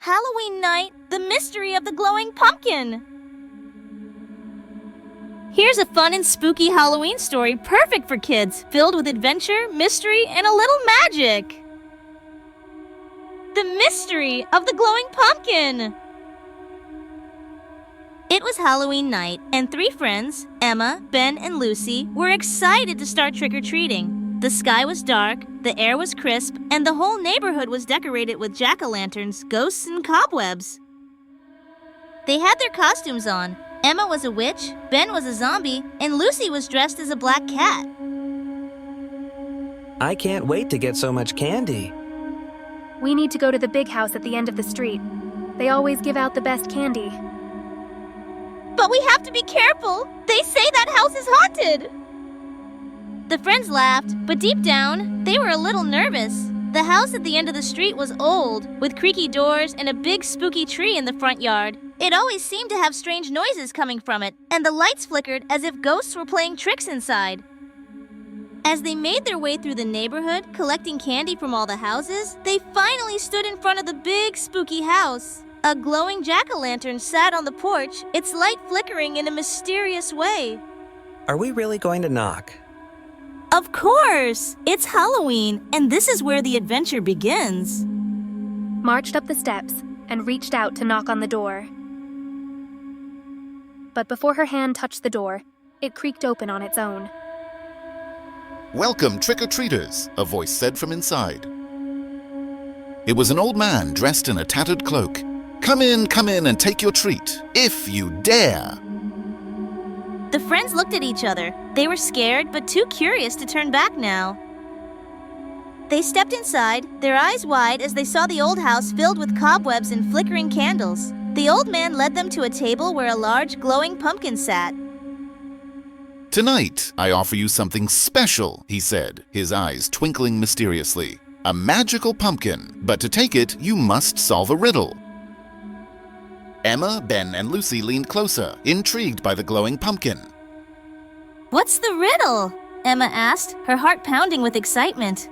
Halloween night, the mystery of the glowing pumpkin. Here's a fun and spooky Halloween story perfect for kids, filled with adventure, mystery, and a little magic. The mystery of the glowing pumpkin. It was Halloween night, and three friends, Emma, Ben, and Lucy, were excited to start trick-or-treating. The sky was dark, the air was crisp, and the whole neighborhood was decorated with jack-o'-lanterns, ghosts, and cobwebs. They had their costumes on. Emma was a witch, Ben was a zombie, and Lucy was dressed as a black cat. I can't wait to get so much candy. We need to go to the big house at the end of the street. They always give out the best candy. But we have to be careful! They say that house is haunted! The friends laughed, but deep down, they were a little nervous. The house at the end of the street was old, with creaky doors and a big spooky tree in the front yard. It always seemed to have strange noises coming from it, and the lights flickered as if ghosts were playing tricks inside. As they made their way through the neighborhood, collecting candy from all the houses, they finally stood in front of the big spooky house. A glowing jack-o'-lantern sat on the porch, its light flickering in a mysterious way. Are we really going to knock? Of course! It's Halloween, and this is where the adventure begins. Marched up the steps and reached out to knock on the door. But before her hand touched the door, it creaked open on its own. "Welcome, trick-or-treaters," a voice said from inside. It was an old man dressed in a tattered cloak. Come in, and take your treat, if you dare." The friends looked at each other. They were scared, but too curious to turn back now. They stepped inside, their eyes wide as they saw the old house filled with cobwebs and flickering candles. The old man led them to a table where a large glowing pumpkin sat. "Tonight, I offer you something special," he said, his eyes twinkling mysteriously. "A magical pumpkin, but to take it, you must solve a riddle." Emma, Ben, and Lucy leaned closer, intrigued by the glowing pumpkin. "What's the riddle?" Emma asked, her heart pounding with excitement.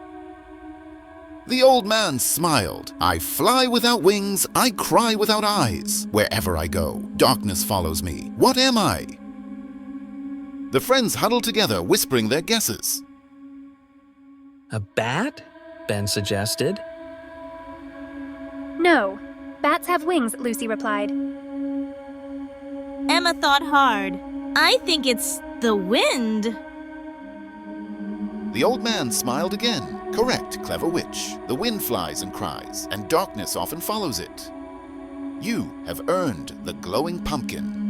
The old man smiled. "I fly without wings, I cry without eyes. Wherever I go, darkness follows me. What am I?" The friends huddled together, whispering their guesses. A bat? Ben suggested. No, bats have wings, Lucy replied. Emma thought hard. "I think it's the wind." The old man smiled again. "Correct, clever witch. The wind flies and cries, and darkness often follows it. You have earned the glowing pumpkin."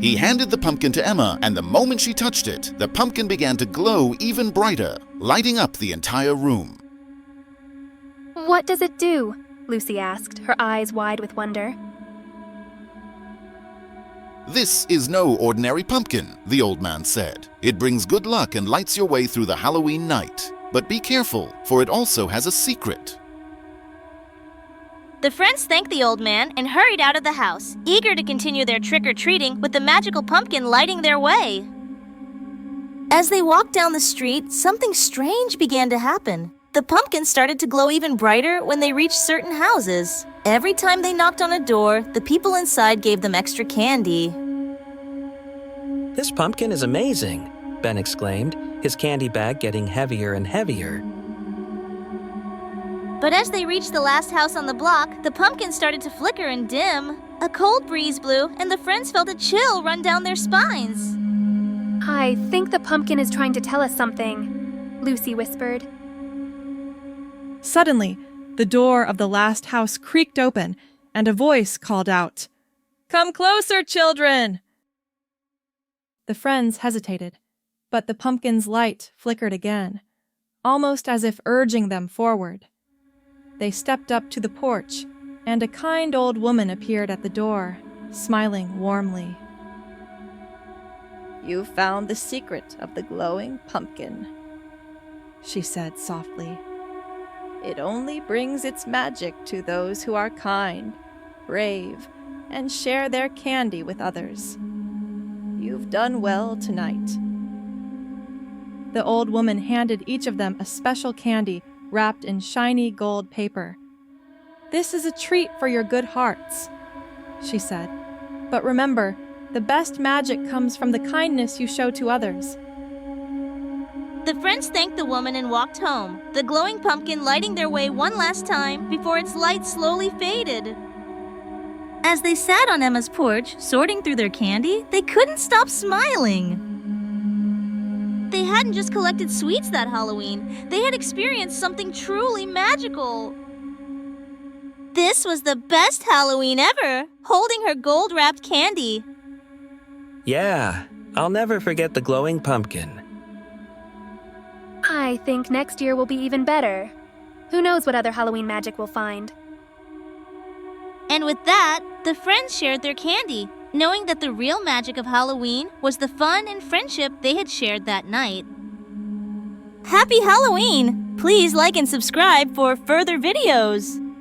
He handed the pumpkin to Emma, and the moment she touched it, the pumpkin began to glow even brighter, lighting up the entire room. What does it do? Lucy asked, her eyes wide with wonder. "This is no ordinary pumpkin," the old man said. "It brings good luck and lights your way through the Halloween night. But be careful, for it also has a secret." The friends thanked the old man and hurried out of the house, eager to continue their trick-or-treating with the magical pumpkin lighting their way. As they walked down the street, something strange began to happen. The pumpkin started to glow even brighter when they reached certain houses. Every time they knocked on a door, the people inside gave them extra candy. This pumpkin is amazing, Ben exclaimed, his candy bag getting heavier and heavier. But as they reached the last house on the block, the pumpkin started to flicker and dim. A cold breeze blew, and the friends felt a chill run down their spines. I think the pumpkin is trying to tell us something, Lucy whispered. Suddenly, the door of the last house creaked open, and a voice called out, "Come closer, children!" The friends hesitated, but the pumpkin's light flickered again, almost as if urging them forward. They stepped up to the porch, and a kind old woman appeared at the door, smiling warmly. "You found the secret of the glowing pumpkin," she said softly. "It only brings its magic to those who are kind, brave, and share their candy with others. You've done well tonight." The old woman handed each of them a special candy wrapped in shiny gold paper. This is a treat for your good hearts, she said. But remember, the best magic comes from the kindness you show to others. The friends thanked the woman and walked home, the glowing pumpkin lighting their way one last time before its light slowly faded. As they sat on Emma's porch, sorting through their candy, they couldn't stop smiling. They hadn't just collected sweets that Halloween, they had experienced something truly magical. This was the best Halloween ever, holding her gold-wrapped candy. Yeah, I'll never forget the glowing pumpkin. I think next year will be even better. Who knows what other Halloween magic we'll find? And with that, the friends shared their candy, knowing that the real magic of Halloween was the fun and friendship they had shared that night. Happy Halloween! Please like and subscribe for further videos.